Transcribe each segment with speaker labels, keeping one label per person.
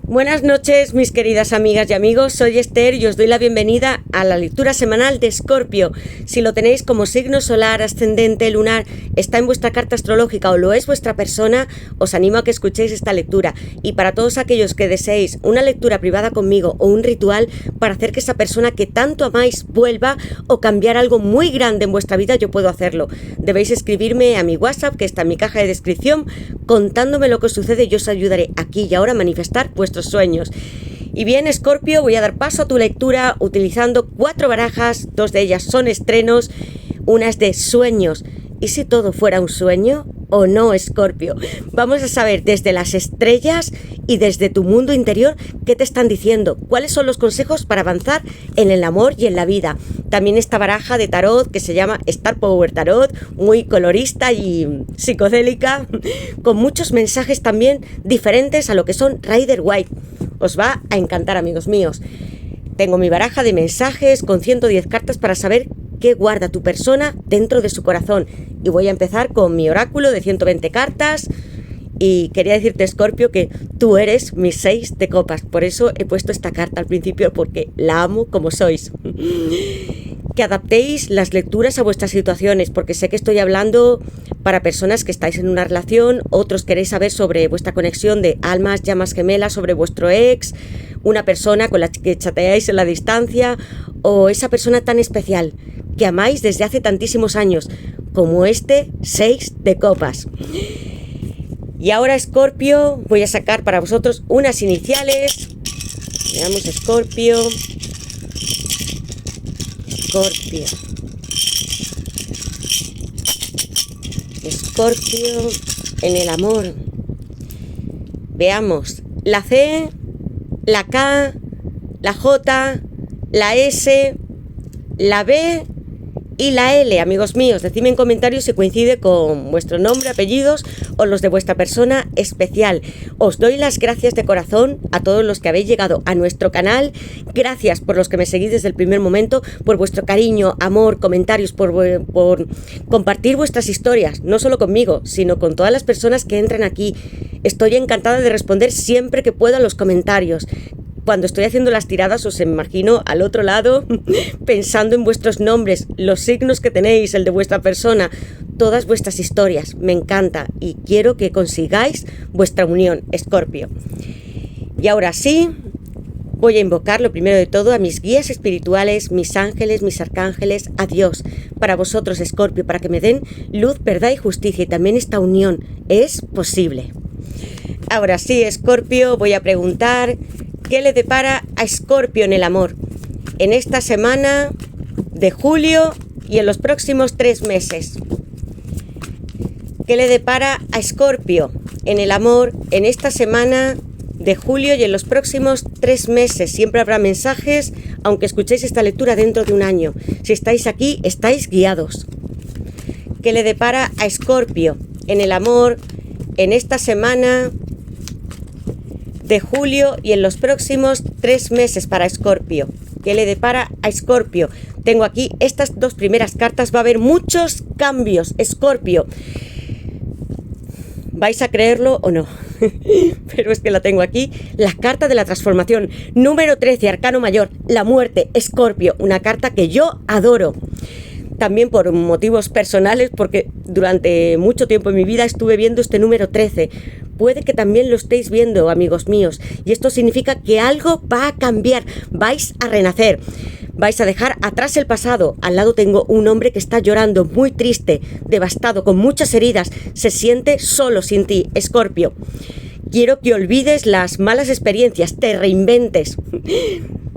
Speaker 1: Buenas noches, mis queridas amigas y amigos, soy Esther y os doy la bienvenida a la lectura semanal de Escorpio. Si lo tenéis como signo solar, ascendente, lunar, está en vuestra carta astrológica o lo es vuestra persona, os animo a que escuchéis esta lectura. Y para todos aquellos que deseéis una lectura privada conmigo o un ritual para hacer que esa persona que tanto amáis vuelva o cambiar algo muy grande en vuestra vida, yo puedo hacerlo. Debéis escribirme a mi WhatsApp, que está en mi caja de descripción, contándome lo que os sucede y yo os ayudaré aquí y ahora a manifestar vuestros sueños. Y bien, Escorpio, voy a dar paso a tu lectura utilizando 4 barajas, 2 de ellas son estrenos, una es de sueños. ¿Y si todo fuera un sueño o no, Escorpio? Vamos a saber desde las estrellas y desde tu mundo interior qué te están diciendo, cuáles son los consejos para avanzar en el amor y en la vida. También esta baraja de tarot que se llama Star Power Tarot, muy colorista y psicodélica, con muchos mensajes también diferentes a lo que son Rider White. Os va a encantar, amigos míos. Tengo mi baraja de mensajes con 110 cartas para saber qué guarda tu persona dentro de su corazón. Y voy a empezar con mi oráculo de 120 cartas. Y quería decirte, Escorpio, que tú eres mi 6 de copas. Por eso he puesto esta carta al principio, porque la amo como sois. Que adaptéis las lecturas a vuestras situaciones, porque sé que estoy hablando para personas que estáis en una relación, otros queréis saber sobre vuestra conexión de almas, llamas gemelas, sobre vuestro ex, una persona con la que chateáis en la distancia, o esa persona tan especial que amáis desde hace tantísimos años, como este 6 de copas. Y ahora, Escorpio, voy a sacar para vosotros unas iniciales. Veamos, Escorpio. Escorpio en el amor. Veamos, la C, la K, la J, la S, la B y la L, amigos míos. Decidme en comentarios si coincide con vuestro nombre, apellidos o los de vuestra persona especial. Os doy las gracias de corazón a todos los que habéis llegado a nuestro canal. Gracias por los que me seguís desde el primer momento, por vuestro cariño, amor, comentarios, por compartir vuestras historias, no solo conmigo, sino con todas las personas que entran aquí. Estoy encantada de responder siempre que puedo a los comentarios. Cuando estoy haciendo las tiradas os imagino al otro lado pensando en vuestros nombres, los signos que tenéis, el de vuestra persona, todas vuestras historias. Me encanta y quiero que consigáis vuestra unión, Escorpio. Y ahora sí, voy a invocar lo primero de todo a mis guías espirituales, mis ángeles, mis arcángeles, a Dios, para vosotros, Escorpio, para que me den luz, verdad y justicia. Y también esta unión es posible. Ahora sí, Escorpio, voy a preguntar ¿qué le depara a Escorpio en el amor en esta semana de julio y en los próximos 3 meses? ¿Qué le depara a Escorpio en el amor en esta semana de julio y en los próximos 3 meses? Siempre habrá mensajes, aunque escuchéis esta lectura dentro de un año. Si estáis aquí, estáis guiados. ¿Qué le depara a Escorpio en el amor en esta semana de julio y en los próximos 3 meses para Escorpio? ¿Qué le depara a Escorpio? Tengo aquí estas 2 primeras cartas. Va a haber muchos cambios, Escorpio. ¿Vais a creerlo o no? Pero es que la tengo aquí. La carta de la transformación. Número 13, arcano mayor. La muerte, Escorpio. Una carta que yo adoro. También por motivos personales, porque durante mucho tiempo en mi vida estuve viendo este número 13. Puede que también lo estéis viendo, amigos míos. Y esto significa que algo va a cambiar. Vais a renacer. Vais a dejar atrás el pasado. Al lado tengo un hombre que está llorando, muy triste, devastado, con muchas heridas. Se siente solo sin ti, Escorpio. Quiero que olvides las malas experiencias, te reinventes.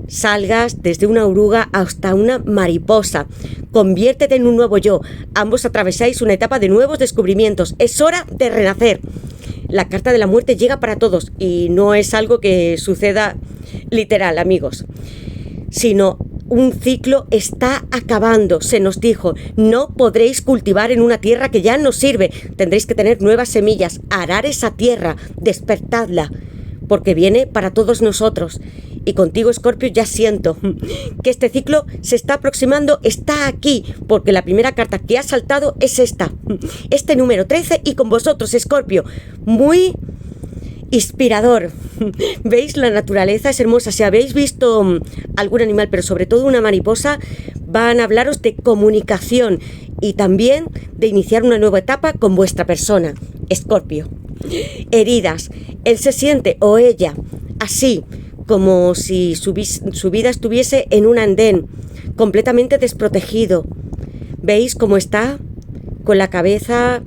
Speaker 1: Salgas desde una oruga hasta una mariposa. Conviértete en un nuevo yo. Ambos atravesáis una etapa de nuevos descubrimientos. Es hora de renacer. La carta de la muerte llega para todos y no es algo que suceda literal, amigos, sino un ciclo está acabando. Se nos dijo, no podréis cultivar en una tierra que ya no sirve. Tendréis que tener nuevas semillas, arar esa tierra, despertadla, porque viene para todos nosotros. Y contigo, Escorpio, ya siento que este ciclo se está aproximando, está aquí, porque la primera carta que ha saltado es esta, este número 13, y con vosotros, Escorpio, muy inspirador. ¿Veis? La naturaleza es hermosa. Si habéis visto algún animal, pero sobre todo una mariposa, van a hablaros de comunicación y también de iniciar una nueva etapa con vuestra persona, Escorpio. Heridas. Él se siente, o ella, así, como si su vida estuviese en un andén, completamente desprotegido. ¿Veis cómo está? Con la cabeza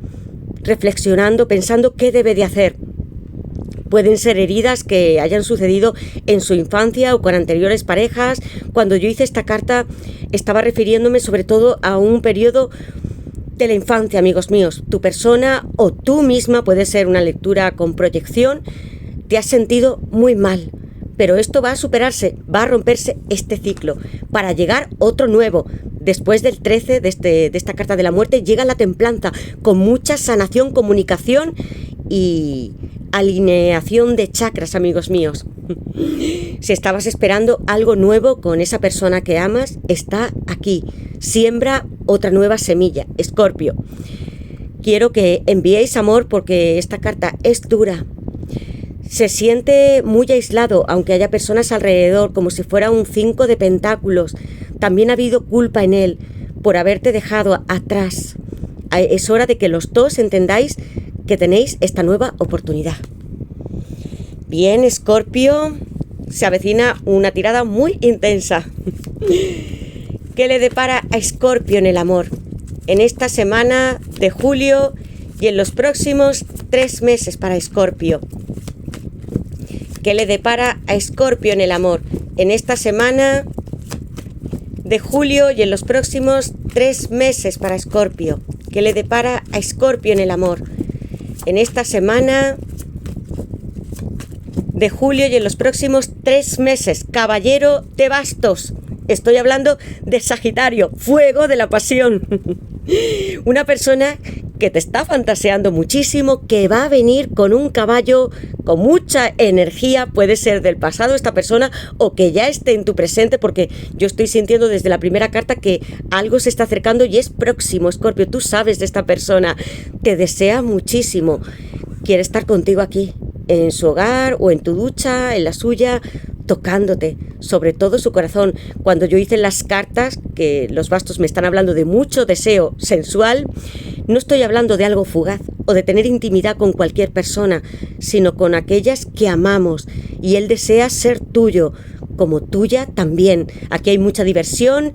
Speaker 1: reflexionando, pensando qué debe de hacer. Pueden ser heridas que hayan sucedido en su infancia o con anteriores parejas. Cuando yo hice esta carta estaba refiriéndome sobre todo a un periodo de la infancia, amigos míos. Tu persona o tú misma, puede ser una lectura con proyección, te has sentido muy mal. Pero esto va a superarse, va a romperse este ciclo para llegar otro nuevo. Después del 13 de esta carta de la muerte llega la templanza con mucha sanación, comunicación y alineación de chakras, amigos míos. Si estabas esperando algo nuevo con esa persona que amas, está aquí. Siembra otra nueva semilla, Escorpio. Quiero que enviéis amor porque esta carta es dura. Se siente muy aislado, aunque haya personas alrededor, como si fuera un 5 de pentáculos. También ha habido culpa en él por haberte dejado atrás. Es hora de que los dos entendáis que tenéis esta nueva oportunidad. Bien, Escorpio, se avecina una tirada muy intensa. ¿Qué le depara a Escorpio en el amor? En esta semana de julio y en los próximos 3 meses para Escorpio. ¿Qué le depara a Escorpio en el amor? En esta semana de julio y en los próximos 3 meses para Escorpio. ¿Qué le depara a Escorpio en el amor? En esta semana de julio y en los próximos 3 meses. Caballero de bastos. Estoy hablando de Sagitario, fuego de la pasión. Una persona que te está fantaseando muchísimo, que va a venir con un caballo con mucha energía, puede ser del pasado esta persona o que ya esté en tu presente, porque yo estoy sintiendo desde la primera carta que algo se está acercando y es próximo, Escorpio. Tú sabes de esta persona, te desea muchísimo, quiere estar contigo aquí, en su hogar o en tu ducha, en la suya, tocándote, sobre todo su corazón. Cuando yo hice las cartas, que los bastos me están hablando de mucho deseo sensual, no estoy hablando de algo fugaz o de tener intimidad con cualquier persona, sino con aquellas que amamos y él desea ser tuyo, como tuya también. Aquí hay mucha diversión,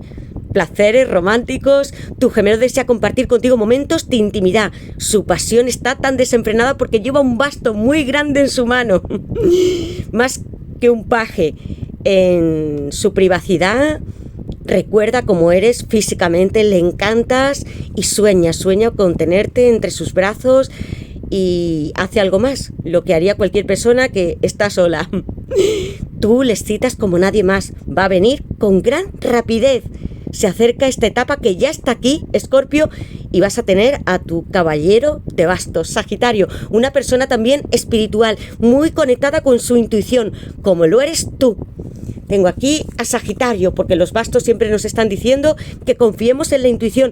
Speaker 1: placeres románticos, tu gemelo desea compartir contigo momentos de intimidad. Su pasión está tan desenfrenada porque lleva un basto muy grande en su mano, más que un paje. En su privacidad recuerda cómo eres físicamente, le encantas y sueña con tenerte entre sus brazos y hace algo más, lo que haría cualquier persona que está sola. Tú le excitas como nadie más, va a venir con gran rapidez. Se acerca esta etapa que ya está aquí, Escorpio, y vas a tener a tu caballero de bastos, Sagitario, una persona también espiritual, muy conectada con su intuición, como lo eres tú. Tengo aquí a Sagitario, porque los bastos siempre nos están diciendo que confiemos en la intuición.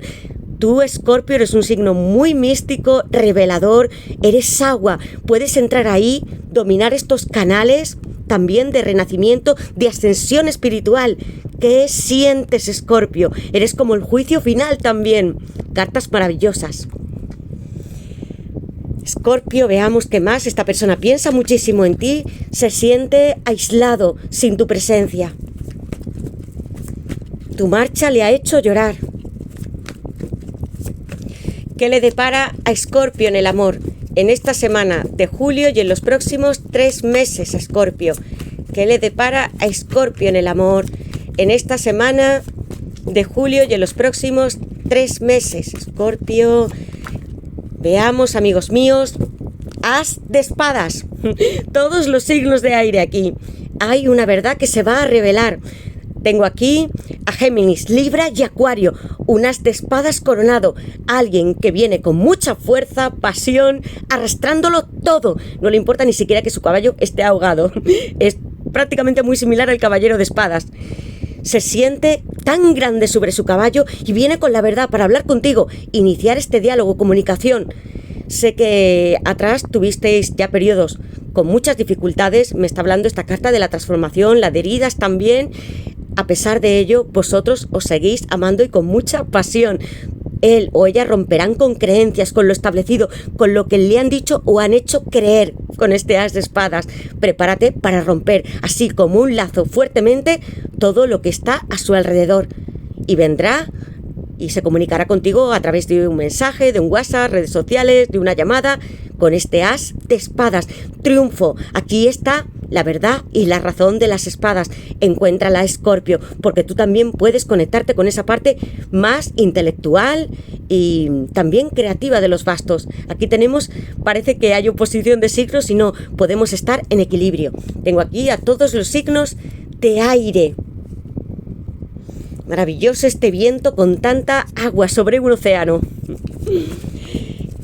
Speaker 1: Tú, Escorpio, eres un signo muy místico, revelador, eres agua, puedes entrar ahí, dominar estos canales también de renacimiento, de ascensión espiritual. ¿Qué sientes, Escorpio? Eres como el juicio final también. Cartas maravillosas. Escorpio, veamos qué más. Esta persona piensa muchísimo en ti, se siente aislado sin tu presencia. Tu marcha le ha hecho llorar. ¿Qué le depara a Escorpio en el amor? En esta semana de julio y en los próximos 3 meses, Escorpio. ¿Qué le depara a Escorpio en el amor? En esta semana de julio y en los próximos 3 meses, Escorpio. Veamos, amigos míos, As de espadas. Todos los signos de aire aquí. Hay una verdad que se va a revelar. Tengo aquí a Géminis, Libra y Acuario, un as de espadas coronado, alguien que viene con mucha fuerza, pasión, arrastrándolo todo. No le importa ni siquiera que su caballo esté ahogado. Es prácticamente muy similar al caballero de espadas. Se siente tan grande sobre su caballo y viene con la verdad para hablar contigo, iniciar este diálogo, comunicación. Sé que atrás tuvisteis ya periodos con muchas dificultades. Me está hablando esta carta de la transformación, la de heridas también. A pesar de ello, vosotros os seguís amando y con mucha pasión. Él o ella romperán con creencias, con lo establecido, con lo que le han dicho o han hecho creer con este as de espadas. Prepárate para romper, así como un lazo fuertemente, todo lo que está a su alrededor. Y vendrá y se comunicará contigo a través de un mensaje, de un WhatsApp, redes sociales, de una llamada, con este as de espadas. Triunfo. Aquí está la verdad y la razón de las espadas. Encuéntrala, Escorpio, porque tú también puedes conectarte con esa parte más intelectual y también creativa de los bastos. Aquí tenemos, parece que hay oposición de signos y no, podemos estar en equilibrio. Tengo aquí a todos los signos de aire. Maravilloso este viento con tanta agua sobre un océano.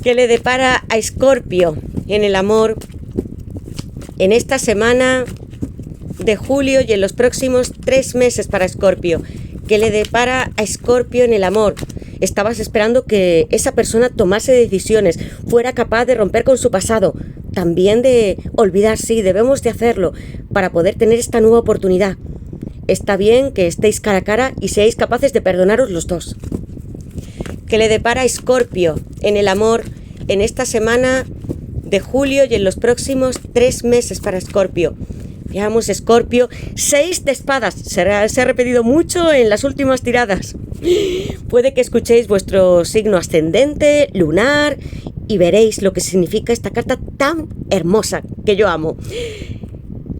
Speaker 1: ¿Qué le depara a Escorpio en el amor en esta semana de julio y en los próximos 3 meses para Escorpio? ¿Qué le depara a Escorpio en el amor? Estabas esperando que esa persona tomase decisiones, fuera capaz de romper con su pasado, también de olvidar, sí, debemos de hacerlo para poder tener esta nueva oportunidad. Está bien que estéis cara a cara y seáis capaces de perdonaros los dos. ¿Qué le depara a Escorpio en el amor en esta semana de julio y en los próximos 3 meses para Escorpio? Veamos, Escorpio, 6 de espadas. Se ha repetido mucho en las últimas tiradas. Puede que escuchéis vuestro signo ascendente, lunar, y veréis lo que significa esta carta tan hermosa que yo amo.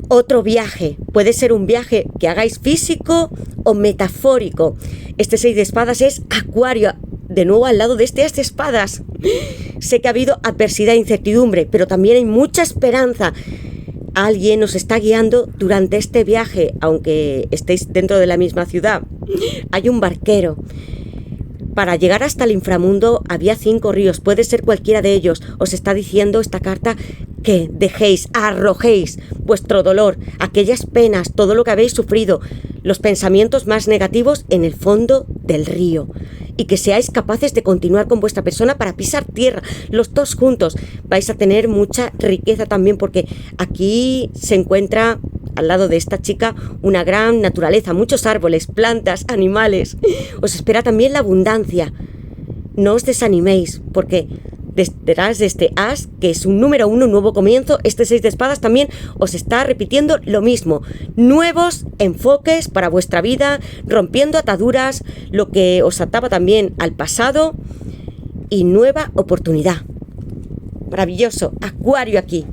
Speaker 1: Otro viaje, puede ser un viaje que hagáis físico o metafórico. Este 6 de espadas es Acuario, de nuevo al lado de este as de espadas. Sé que ha habido adversidad e incertidumbre, pero también hay mucha esperanza. Alguien os está guiando durante este viaje, aunque estéis dentro de la misma ciudad. Hay un barquero. Para llegar hasta el inframundo había 5 ríos, puede ser cualquiera de ellos. Os está diciendo esta carta que dejéis, arrojéis vuestro dolor, aquellas penas, todo lo que habéis sufrido, los pensamientos más negativos en el fondo del río, y que seáis capaces de continuar con vuestra persona para pisar tierra, los dos juntos. Vais a tener mucha riqueza también, porque aquí se encuentra al lado de esta chica una gran naturaleza, muchos árboles, plantas, animales. Os espera también la abundancia. No os desaniméis, porque detrás de este as, que es un número 1, un nuevo comienzo, este 6 de espadas también os está repitiendo lo mismo. Nuevos enfoques para vuestra vida, rompiendo ataduras, lo que os ataba también al pasado, y nueva oportunidad. Maravilloso, Acuario aquí.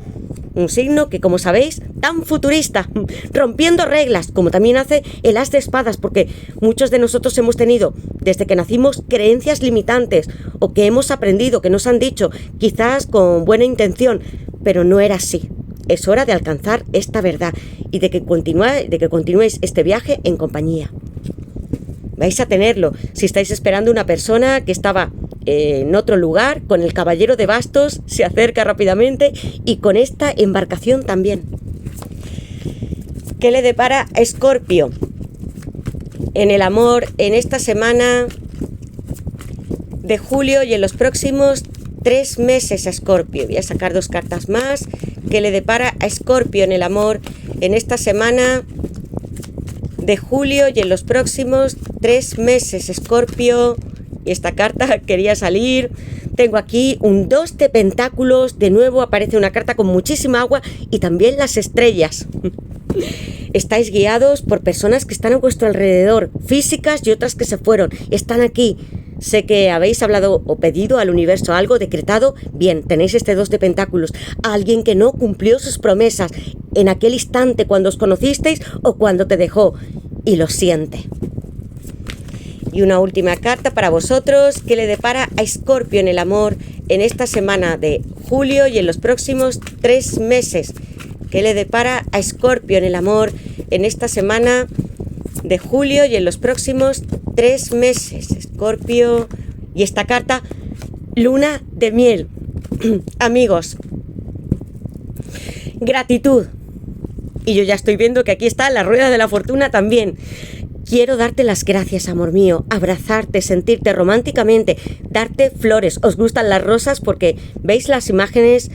Speaker 1: Un signo que, como sabéis, tan futurista, rompiendo reglas, como también hace el as de espadas, porque muchos de nosotros hemos tenido, desde que nacimos, creencias limitantes, o que hemos aprendido, que nos han dicho, quizás con buena intención, pero no era así. Es hora de alcanzar esta verdad y de que continuéis este viaje en compañía. Vais a tenerlo. Si estáis esperando una persona que estaba en otro lugar, con el caballero de bastos, se acerca rápidamente, y con esta embarcación también. ¿Qué le depara a Escorpio en el amor en esta semana de julio y en los próximos 3 meses a Escorpio? Voy a sacar 2 cartas más. ¿Qué le depara a Escorpio en el amor en esta semana de julio y en los próximos 3 meses, Escorpio? Y esta carta quería salir. Tengo aquí un 2 de pentáculos. De nuevo aparece una carta con muchísima agua y también las estrellas. Estáis guiados por personas que están a vuestro alrededor, físicas y otras que se fueron. Están aquí. Sé que habéis hablado o pedido al universo algo, decretado. Bien, tenéis este 2 de pentáculos. Alguien que no cumplió sus promesas en aquel instante cuando os conocisteis o cuando te dejó, y lo siente. Y una última carta para vosotros. ¿Qué le depara a Escorpio en el amor en esta semana de julio y en los próximos 3 meses? ¿Qué le depara a Escorpio en el amor en esta semana de julio y en los próximos 3 meses? Escorpio. Y esta carta, luna de miel. Amigos, gratitud. Y yo ya estoy viendo que aquí está la rueda de la fortuna también. Quiero darte las gracias, amor mío, abrazarte, sentirte románticamente, darte flores. ¿Os gustan las rosas? Porque veis las imágenes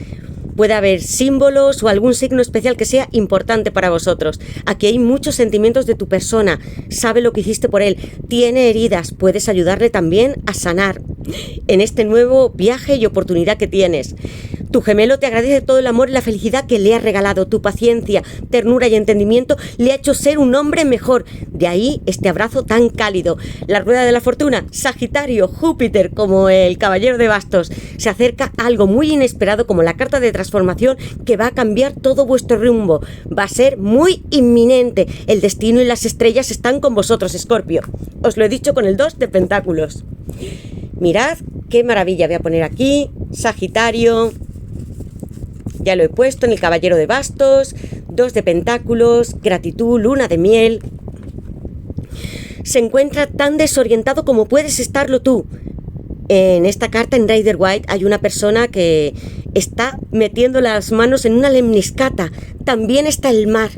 Speaker 1: Puede haber símbolos o algún signo especial que sea importante para vosotros. Aquí hay muchos sentimientos de tu persona. Sabe lo que hiciste por él. Tiene heridas. Puedes ayudarle también a sanar en este nuevo viaje y oportunidad que tienes. Tu gemelo te agradece todo el amor y la felicidad que le has regalado. Tu paciencia, ternura y entendimiento le ha hecho ser un hombre mejor. De ahí este abrazo tan cálido. La rueda de la fortuna, Sagitario, Júpiter, como el caballero de bastos. Se acerca algo muy inesperado como la carta de transformación que va a cambiar todo vuestro rumbo. Va a ser muy inminente. El destino y las estrellas están con vosotros, Escorpio. Os lo he dicho con el 2 de pentáculos. Mirad qué maravilla. Voy a poner aquí Sagitario. Ya lo he puesto en el caballero de bastos, 2 de pentáculos, gratitud, luna de miel. Se encuentra tan desorientado como puedes estarlo tú. En esta carta, en Rider White, hay una persona que está metiendo las manos en una lemniscata. También está el mar.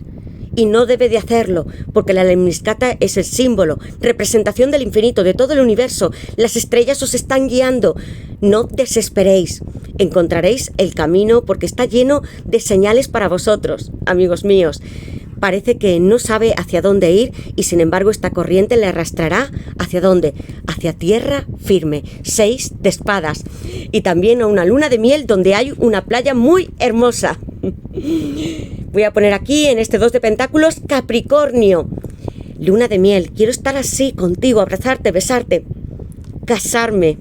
Speaker 1: Y no debe de hacerlo, porque la lemniscata es el símbolo, representación del infinito, de todo el universo. Las estrellas os están guiando. No desesperéis. Encontraréis el camino porque está lleno de señales para vosotros, amigos míos. Parece que no sabe hacia dónde ir y sin embargo esta corriente le arrastrará ¿hacia dónde? Hacia tierra firme. 6 de espadas. Y también a una luna de miel donde hay una playa muy hermosa. Voy a poner aquí en este 2 de pentáculos Capricornio. Luna de miel. Quiero estar así contigo, abrazarte, besarte, casarme,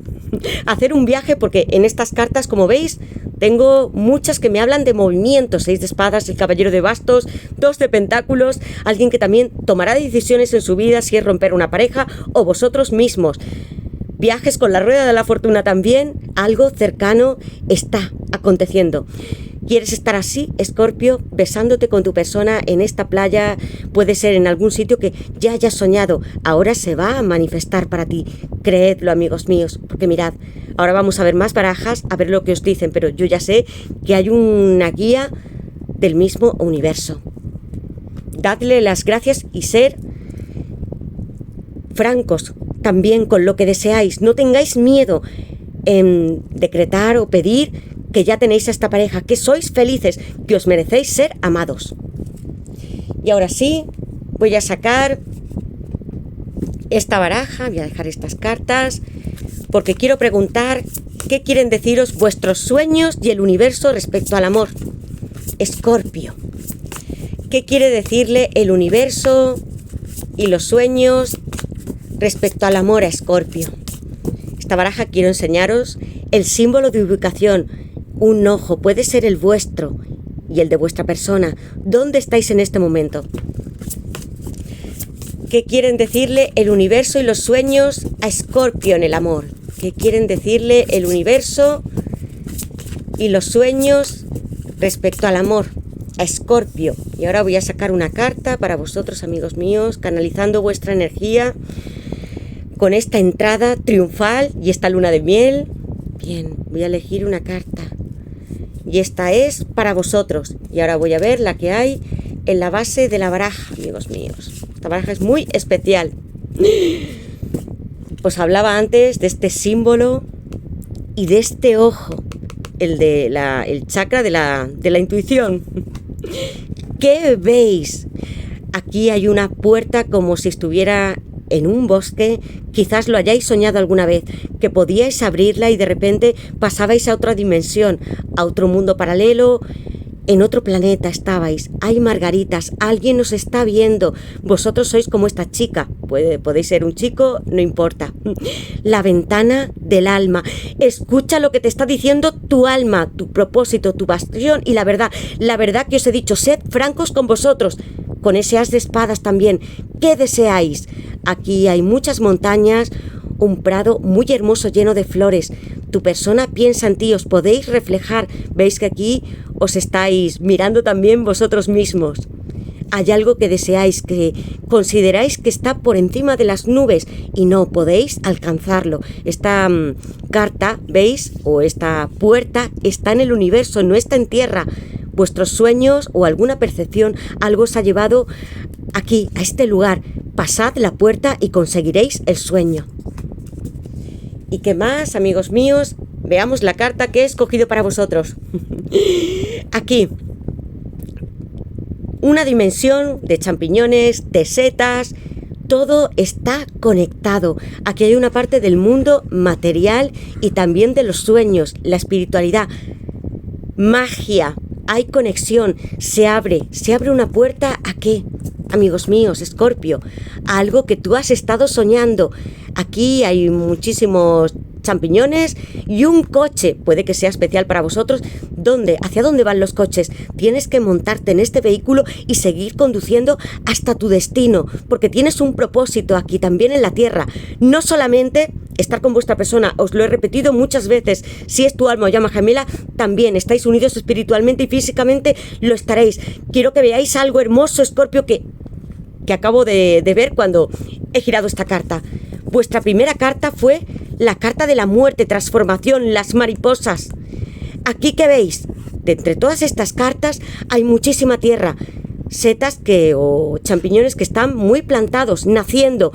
Speaker 1: hacer un viaje, porque en estas cartas, como veis, tengo muchas que me hablan de movimiento. 6 de espadas, el caballero de bastos, 2 de pentáculos, alguien que también tomará decisiones en su vida, si es romper una pareja o vosotros mismos. Viajes con la rueda de la fortuna también, algo cercano está aconteciendo. ¿Quieres estar así, Escorpio, besándote con tu persona en esta playa? Puede ser en algún sitio que ya hayas soñado. Ahora se va a manifestar para ti. Creedlo, amigos míos, porque mirad, ahora vamos a ver más barajas, a ver lo que os dicen, pero yo ya sé que hay una guía del mismo universo. Dadle las gracias y ser francos también con lo que deseáis. No tengáis miedo en decretar o pedir que ya tenéis a esta pareja, que sois felices, que os merecéis ser amados. Y ahora sí, voy a sacar esta baraja, voy a dejar estas cartas, porque quiero preguntar qué quieren deciros vuestros sueños y el universo respecto al amor. Escorpio, ¿qué quiere decirle el universo y los sueños respecto al amor a Escorpio? Esta baraja quiero enseñaros el símbolo de ubicación. Un ojo puede ser el vuestro y el de vuestra persona. ¿Dónde estáis en este momento? ¿Qué quieren decirle el universo y los sueños a Escorpio en el amor? ¿Qué quieren decirle el universo y los sueños respecto al amor a Escorpio? Y ahora voy a sacar una carta para vosotros, amigos míos, canalizando vuestra energía con esta entrada triunfal y esta luna de miel. Bien, voy a elegir una carta. Y esta es para vosotros. Y ahora voy a ver la que hay en la base de la baraja, amigos míos. Esta baraja es muy especial. Os hablaba antes de este símbolo y de este ojo, el chakra de la intuición. ¿Qué veis? Aquí hay una puerta como si estuviera en un bosque. Quizás lo hayáis soñado alguna vez, que podíais abrirla y de repente pasabais a otra dimensión, a otro mundo paralelo. En otro planeta estabais, hay margaritas, alguien os está viendo, vosotros sois como esta chica, podéis ser un chico, no importa. La ventana del alma, escucha lo que te está diciendo tu alma, tu propósito, tu bastión y la verdad que os he dicho, sed francos con vosotros, con ese as de espadas también. ¿Qué deseáis? Aquí hay muchas montañas, un prado muy hermoso lleno de flores. Tu persona piensa en ti, os podéis reflejar. Veis que aquí os estáis mirando también vosotros mismos. Hay algo que deseáis, que consideráis que está por encima de las nubes y no podéis alcanzarlo. Esta carta, ¿veis? O esta puerta está en el universo, no está en tierra. Vuestros sueños o alguna percepción, algo os ha llevado aquí, a este lugar. Pasad la puerta y conseguiréis el sueño. ¿Y qué más, amigos míos? Veamos la carta que he escogido para vosotros. Aquí, una dimensión de champiñones, de setas, todo está conectado. Aquí hay una parte del mundo material y también de los sueños, la espiritualidad, magia, hay conexión, se abre una puerta ¿a qué? Amigos míos, Escorpio, a algo que tú has estado soñando. Aquí hay muchísimos champiñones y un coche, puede que sea especial para vosotros. ¿Hacia dónde van los coches? Tienes que montarte en este vehículo y seguir conduciendo hasta tu destino, porque tienes un propósito aquí también en la tierra. No solamente estar con vuestra persona, os lo he repetido muchas veces, si es tu alma o llama gemela, también estáis unidos espiritualmente y físicamente lo estaréis. Quiero que veáis algo hermoso, Escorpio, que acabo de ver cuando he girado esta carta. Vuestra primera carta fue la carta de la muerte, transformación, las mariposas. Aquí que veis, de entre todas estas cartas hay muchísima tierra, setas o champiñones que están muy plantados, naciendo.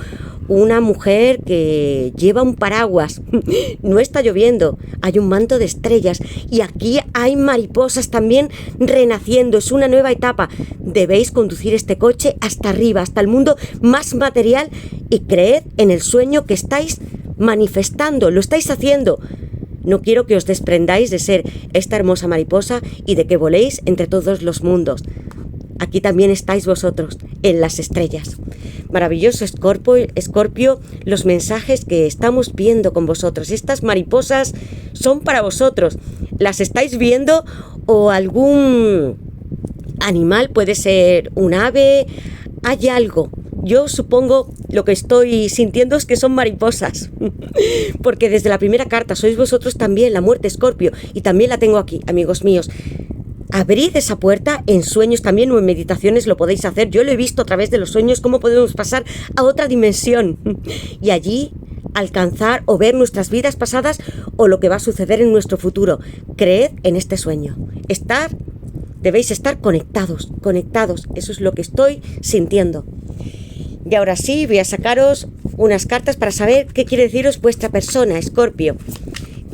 Speaker 1: Una mujer que lleva un paraguas, no está lloviendo, hay un manto de estrellas y aquí hay mariposas también renaciendo, es una nueva etapa. Debéis conducir este coche hasta arriba, hasta el mundo más material y creed en el sueño que estáis manifestando, lo estáis haciendo. No quiero que os desprendáis de ser esta hermosa mariposa y de que voléis entre todos los mundos. Aquí también estáis vosotros, en las estrellas. Maravilloso, Escorpio, los mensajes que estamos viendo con vosotros. Estas mariposas son para vosotros. ¿Las estáis viendo? ¿O algún animal? Puede ser un ave. Hay algo. Yo supongo, lo que estoy sintiendo es que son mariposas. Porque desde la primera carta sois vosotros también, la muerte, Escorpio. Y también la tengo aquí, amigos míos. Abrid esa puerta en sueños también o en meditaciones, lo podéis hacer. Yo lo he visto a través de los sueños, cómo podemos pasar a otra dimensión y allí alcanzar o ver nuestras vidas pasadas o lo que va a suceder en nuestro futuro. Creed en este sueño. Debéis estar conectados. Eso es lo que estoy sintiendo. Y ahora sí, voy a sacaros unas cartas para saber qué quiere deciros vuestra persona, Escorpio.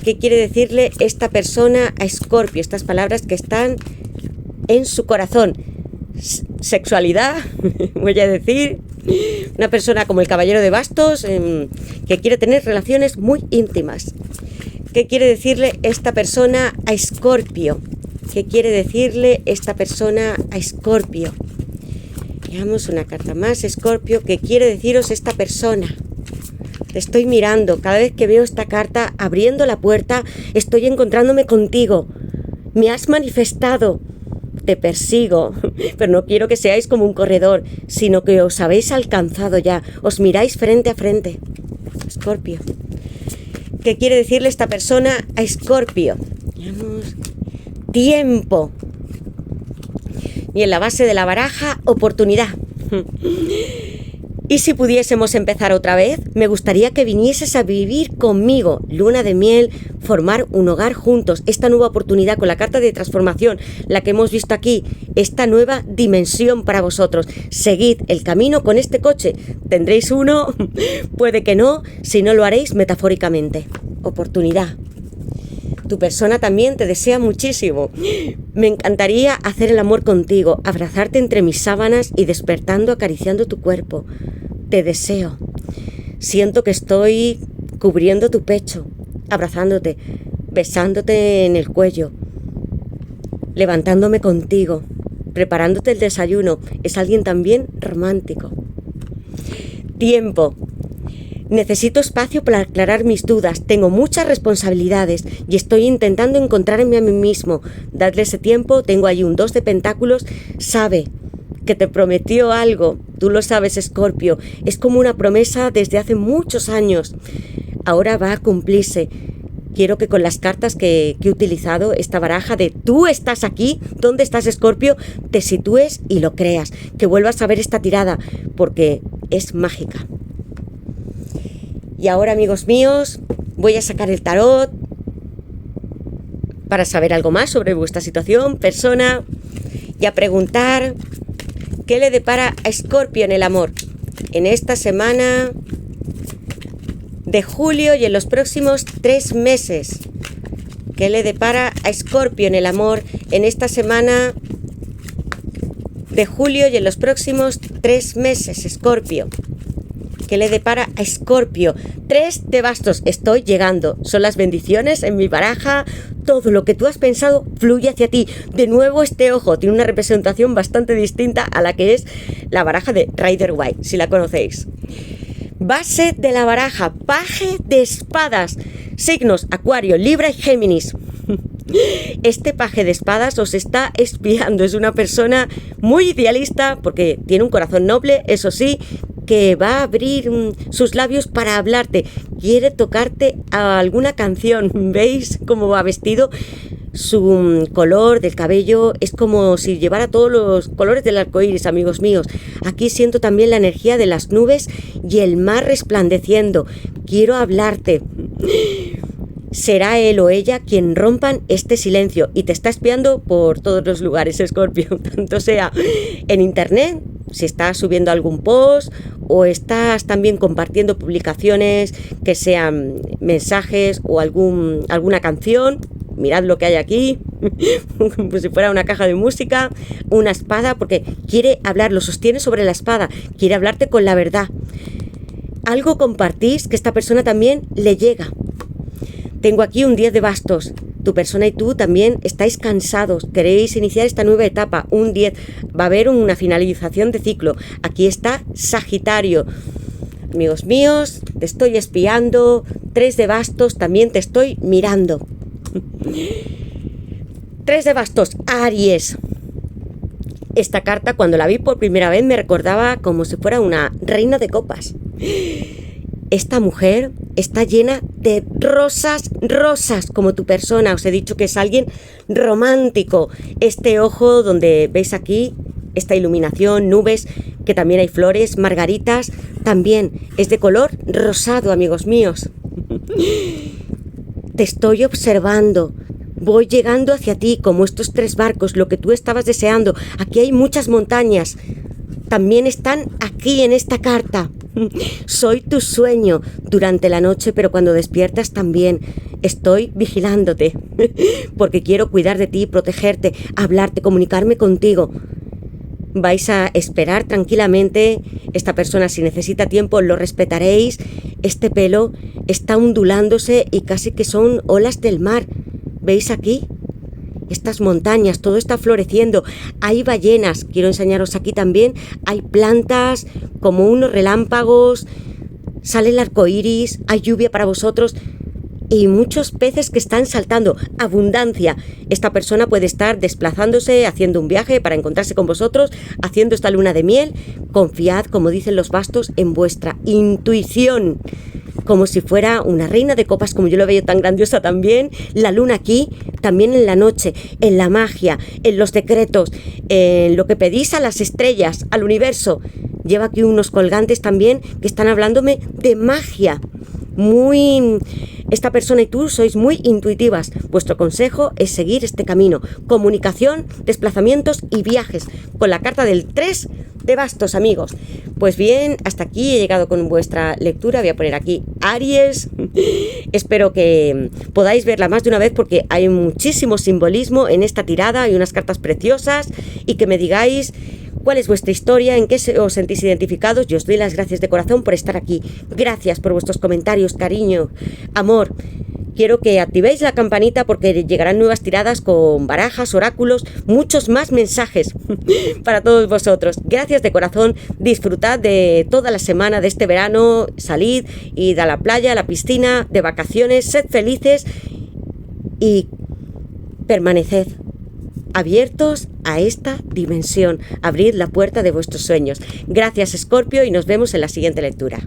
Speaker 1: ¿Qué quiere decirle esta persona a Escorpio? Estas palabras que están en su corazón. Sexualidad, voy a decir. Una persona como el caballero de bastos, que quiere tener relaciones muy íntimas. ¿Qué quiere decirle esta persona a Escorpio? ¿Qué quiere decirle esta persona a Escorpio? Veamos una carta más, Escorpio. ¿Qué quiere deciros esta persona? Te estoy mirando, cada vez que veo esta carta, abriendo la puerta, estoy encontrándome contigo. Me has manifestado, te persigo, pero no quiero que seáis como un corredor, sino que os habéis alcanzado ya, os miráis frente a frente. Escorpio. ¿Qué quiere decirle esta persona a Escorpio? Veamos. Tiempo. Y en la base de la baraja, oportunidad. Y si pudiésemos empezar otra vez, me gustaría que vinieses a vivir conmigo, luna de miel, formar un hogar juntos, esta nueva oportunidad con la carta de transformación, la que hemos visto aquí, esta nueva dimensión para vosotros. Seguid el camino con este coche, tendréis uno, puede que no, si no lo haréis metafóricamente. Oportunidad. Tu persona también te desea muchísimo. Me encantaría hacer el amor contigo, abrazarte entre mis sábanas y despertando, acariciando tu cuerpo. Te deseo. Siento que estoy cubriendo tu pecho, abrazándote, besándote en el cuello, levantándome contigo, preparándote el desayuno. Es alguien también romántico. Tiempo. Necesito espacio para aclarar mis dudas, tengo muchas responsabilidades y estoy intentando encontrarme a mí mismo. Dadle ese tiempo, tengo ahí un 2 de pentáculos, sabe que te prometió algo, tú lo sabes, Escorpio, es como una promesa desde hace muchos años, ahora va a cumplirse. Quiero que con las cartas que he utilizado, esta baraja de tú estás aquí, ¿dónde estás, Escorpio?, te sitúes y lo creas, que vuelvas a ver esta tirada, porque es mágica. Y ahora, amigos míos, voy a sacar el tarot para saber algo más sobre vuestra situación, persona, y a preguntar qué le depara a Escorpio en el amor en esta semana de julio y en los próximos 3 meses. ¿Qué le depara a Escorpio en el amor en esta semana de julio y en los próximos 3 meses, Escorpio? ¿Qué le depara a Escorpio? 3 de bastos. Estoy llegando. Son las bendiciones en mi baraja. Todo lo que tú has pensado fluye hacia ti. De nuevo, este ojo tiene una representación bastante distinta a la que es la baraja de Rider-Waite, si la conocéis. Base de la baraja, paje de espadas. Signos Acuario, Libra y Géminis. Este paje de espadas os está espiando. Es una persona muy idealista porque tiene un corazón noble, eso sí, que va a abrir sus labios para hablarte. Quiere tocarte a alguna canción. ¿Veis cómo va vestido? Su color del cabello es como si llevara todos los colores del arco iris, amigos míos. Aquí siento también la energía de las nubes y el mar resplandeciendo. Quiero hablarte. Será él o ella quien rompan este silencio y te está espiando por todos los lugares, Escorpio. Tanto sea en internet, si estás subiendo algún post o estás también compartiendo publicaciones que sean mensajes o alguna canción. Mirad lo que hay aquí, como si fuera una caja de música, una espada, porque quiere hablar, lo sostiene sobre la espada, quiere hablarte con la verdad. Algo compartís que esta persona también le llega. Tengo aquí un 10 de bastos. Tu persona y tú también estáis cansados, queréis iniciar esta nueva etapa, un 10. Va a haber una finalización de ciclo. Aquí está Sagitario. Amigos míos, te estoy espiando. 3 de bastos, también te estoy mirando. 3 de bastos, Aries. Esta carta, cuando la vi por primera vez, me recordaba como si fuera una reina de copas. Esta mujer está llena de rosas, como tu persona. Os he dicho que es alguien romántico. Este ojo donde veis aquí, esta iluminación, nubes, que también hay flores, margaritas, también es de color rosado, amigos míos. Te estoy observando. Voy llegando hacia ti como estos 3 barcos, lo que tú estabas deseando. Aquí hay muchas montañas. También están aquí en esta carta. Soy tu sueño durante la noche, pero cuando despiertas también estoy vigilándote. Porque quiero cuidar de ti, protegerte, hablarte, comunicarme contigo. Vais a esperar tranquilamente. Esta persona, si necesita tiempo, lo respetaréis. Este pelo está ondulándose y casi que son olas del mar. ¿Veis aquí? Estas montañas, todo está floreciendo. Hay ballenas, quiero enseñaros aquí también. Hay plantas, como unos relámpagos. Sale el arco iris, hay lluvia para vosotros. Y muchos peces que están saltando. Abundancia. Esta persona puede estar desplazándose, haciendo un viaje para encontrarse con vosotros, haciendo esta luna de miel. Confiad, como dicen los bastos, en vuestra intuición. Como si fuera una reina de copas, como yo lo veo tan grandiosa también. La luna aquí, también en la noche, en la magia, en los decretos, en lo que pedís a las estrellas, al universo. Lleva aquí unos colgantes también que están hablándome de magia. Esta persona y tú sois muy intuitivas. Vuestro consejo es seguir este camino. Comunicación, desplazamientos y viajes. Con la carta del 3 de bastos, amigos. Pues bien, hasta aquí he llegado con vuestra lectura. Voy a poner aquí Aries. Espero que podáis verla más de una vez porque hay muchísimo simbolismo en esta tirada. Hay unas cartas preciosas y que me digáis cuál es vuestra historia, en qué os sentís identificados. Yo os doy las gracias de corazón por estar aquí. Gracias por vuestros comentarios, cariño, amor. Quiero que activéis la campanita porque llegarán nuevas tiradas con barajas, oráculos, muchos más mensajes para todos vosotros. Gracias de corazón, disfrutad de toda la semana de este verano, salid, id a la playa, a la piscina, de vacaciones, sed felices y permaneced abiertos a esta dimensión. Abrid la puerta de vuestros sueños. Gracias, Escorpio, y nos vemos en la siguiente lectura.